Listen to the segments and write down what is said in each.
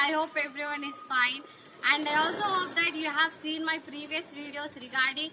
I hope everyone is fine, and I also hope that you have seen my previous videos regarding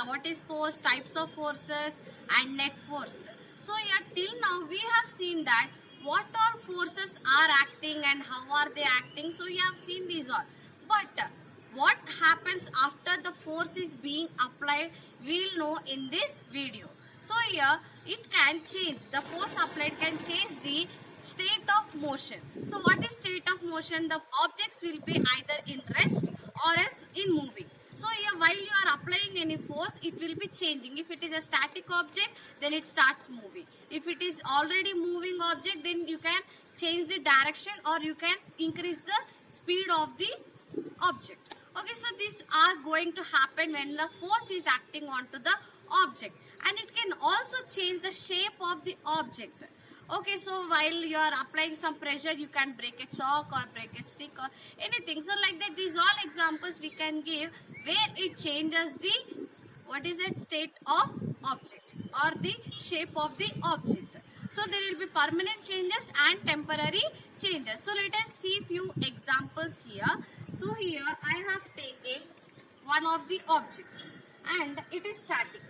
what is force, types of forces and net force. So yeah, till now we have seen that what all forces are acting and how are they acting. So you have seen these all, but what happens after the force is being applied, we'll know in this video. So here it can change, the force applied can change the state of motion. So what is state of motion? The objects will be either in rest or else in moving. So here while you are applying any force, it will be changing. If it is a static object, then it starts moving. If it is already moving object, then you can change the direction or you can increase the speed of the object. Okay, so these are going to happen when the force is acting onto the object, and it can also change the shape of the object. Okay, so while you are applying some pressure, you can break a chalk or break a stick or anything. So like that, these all examples we can give where it changes the, what is it, state of object or the shape of the object. So there will be permanent changes and temporary changes. So let us see few examples here. So here I have taken one of the objects and it is static.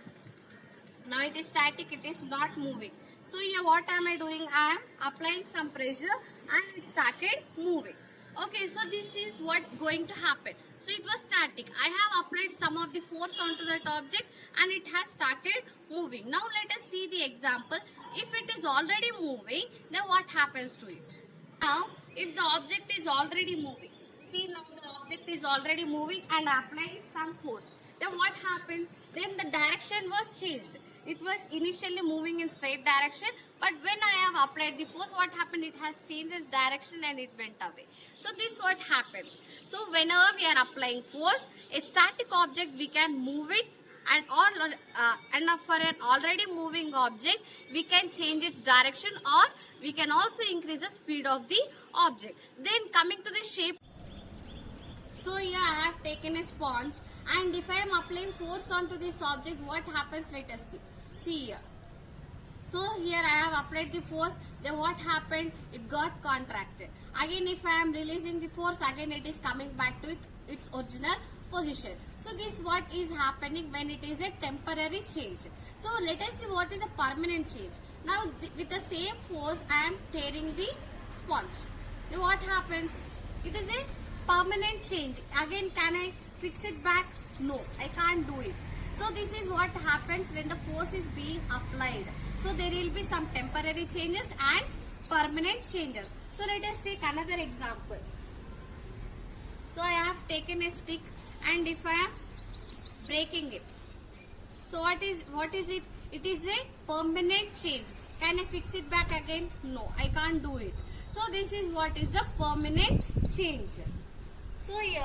Now it is static, it is not moving. So here what am I doing? I am applying some pressure and it started moving. Okay, so this is what going to happen. So it was static. I have applied some of the force onto that object and it has started moving. Now let us see the example. If it is already moving, then what happens to it? Now if the object is already moving, see now the object is already moving and applying some force. Then what happened? Then the direction was changed. It was initially moving in straight direction, but when I have applied the force, what happened? It has changed its direction and it went away. So this is what happens. So whenever we are applying force, a static object we can move it, and for an already moving object we can change its direction or we can also increase the speed of the object. Then coming to the shape. So here I have taken a sponge, and if I am applying force onto this object, what happens? Let us see. See here. So here I have applied the force, then what happened? It got contracted. Again if I am releasing the force, again it is coming back to its original position. So this what is happening when it is a temporary change. So let us see what is a permanent change. Now with the same force I am tearing the sponge. Then what happens? It is a permanent change. Again can I fix it back? No, I can't do it. So this is what happens when the force is being applied. So there will be some temporary changes and permanent changes. So let us take another example. So I have taken a stick and if I am breaking it, so what is it? It is a permanent change. Can I fix it back again? No, I can't do it. So this is what is the permanent change. So here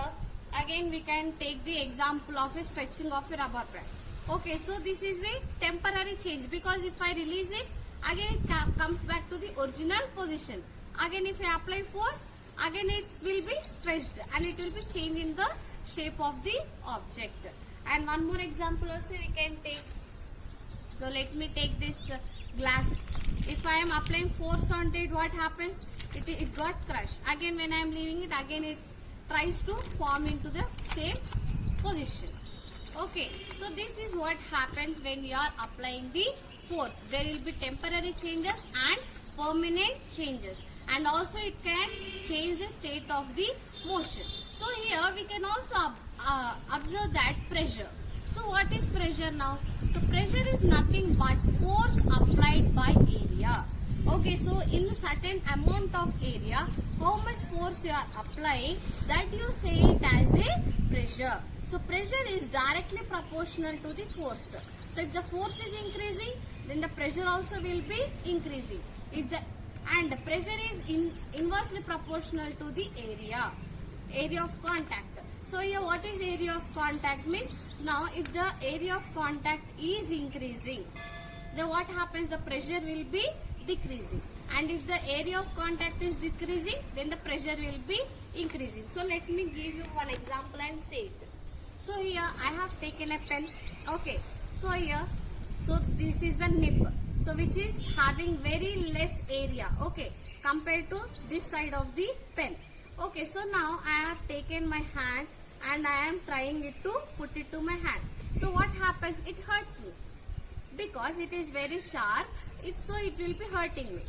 again we can take the example of a stretching of a rubber band. Okay, so this is a temporary change because if I release it, again it comes back to the original position. Again if I apply force, again it will be stretched and it will be changing the shape of the object. And one more example also we can take. So let me take this glass. If I am applying force on it, what happens? It got crushed. Again when I am leaving it, again it tries to form into the same position. Okay, so this is what happens when you are applying the force. There will be temporary changes and permanent changes, and also it can change the state of the motion. So here we can also observe that pressure. So what is pressure now? So pressure is nothing but force applied by area. Okay, so in a certain amount of area, how much force you are applying, that you say it as a pressure. So pressure is directly proportional to the force. So if the force is increasing, then the pressure also will be increasing. And the pressure is inversely proportional to the area of contact. So here what is area of contact means? Now if the area of contact is increasing, then what happens? The pressure will be decreasing, and if the area of contact is decreasing, then the pressure will be increasing. So let me give you one example and say it. So here I have taken a pen. Okay, so here, so this is the nib, so which is having very less area, okay, compared to this side of the pen. Okay, so now I have taken my hand and I am trying it to put it to my hand. So what happens? It hurts me because it is very sharp. So it will be hurting me.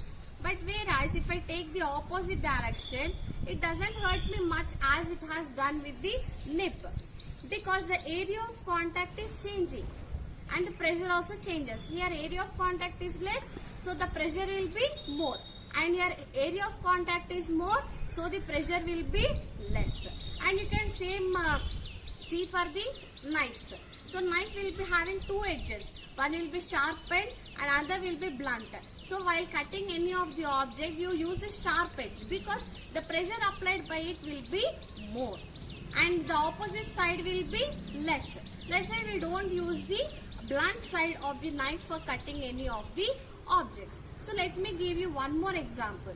But whereas if I take the opposite direction, it doesn't hurt me much as it has done with the nip, because the area of contact is changing and the pressure also changes. Here area of contact is less, so the pressure will be more, and here area of contact is more, so the pressure will be less. And you can same see for the knives. So knife will be having two edges. One will be sharpened and other will be blunt. So while cutting any of the object, you use a sharp edge because the pressure applied by it will be more and the opposite side will be less. That's why we don't use the blunt side of the knife for cutting any of the objects. So let me give you one more example.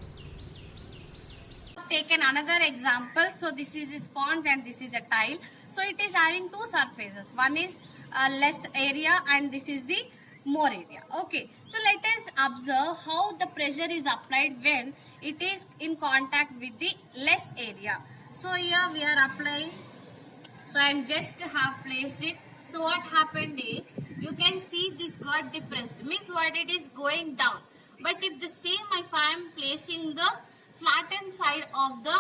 Taken another example. So this is a sponge and this is a tile. So it is having two surfaces. One is less area and this is the more area. Okay. So let us observe how the pressure is applied when it is in contact with the less area. So here we are applying. So I am just have placed it. So what happened is, you can see this got depressed. Means what, it is going down. But if the same, if I am placing the flattened side of the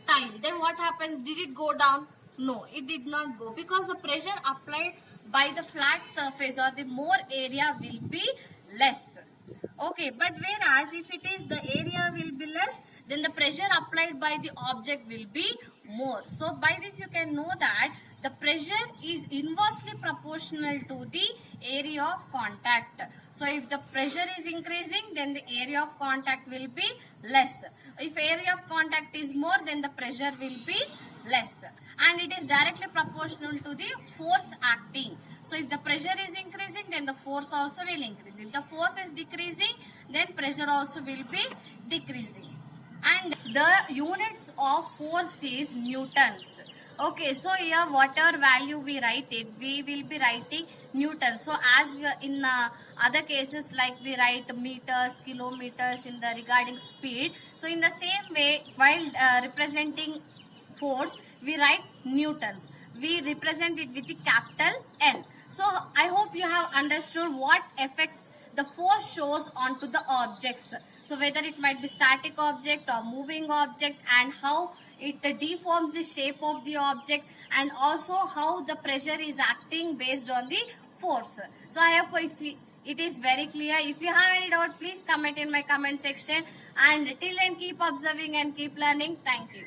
tile, then what happens? Did it go down? No, it did not go, because the pressure applied by the flat surface or the more area will be less. Okay, but whereas if it is the area will be less, then the pressure applied by the object will be more. So by this you can know that the pressure is inversely proportional to the area of contact. So if the pressure is increasing, then the area of contact will be less. If area of contact is more, then the pressure will be less. And it is directly proportional to the force acting. So if the pressure is increasing, then the force also will increase. If the force is decreasing, then pressure also will be decreasing. And the units of force is newtons. Okay, so here whatever value we write it, we will be writing newtons. So as we are in other cases, like we write meters, kilometers in the regarding speed. So in the same way, while representing force, we write newtons. We represent it with the capital N. So I hope you have understood what effects the force shows onto the objects. So whether it might be static object or moving object, and how it deforms the shape of the object, and also how the pressure is acting based on the force. So I hope it is very clear. If you have any doubt, please comment in my comment section. And till then, keep observing and keep learning. Thank you.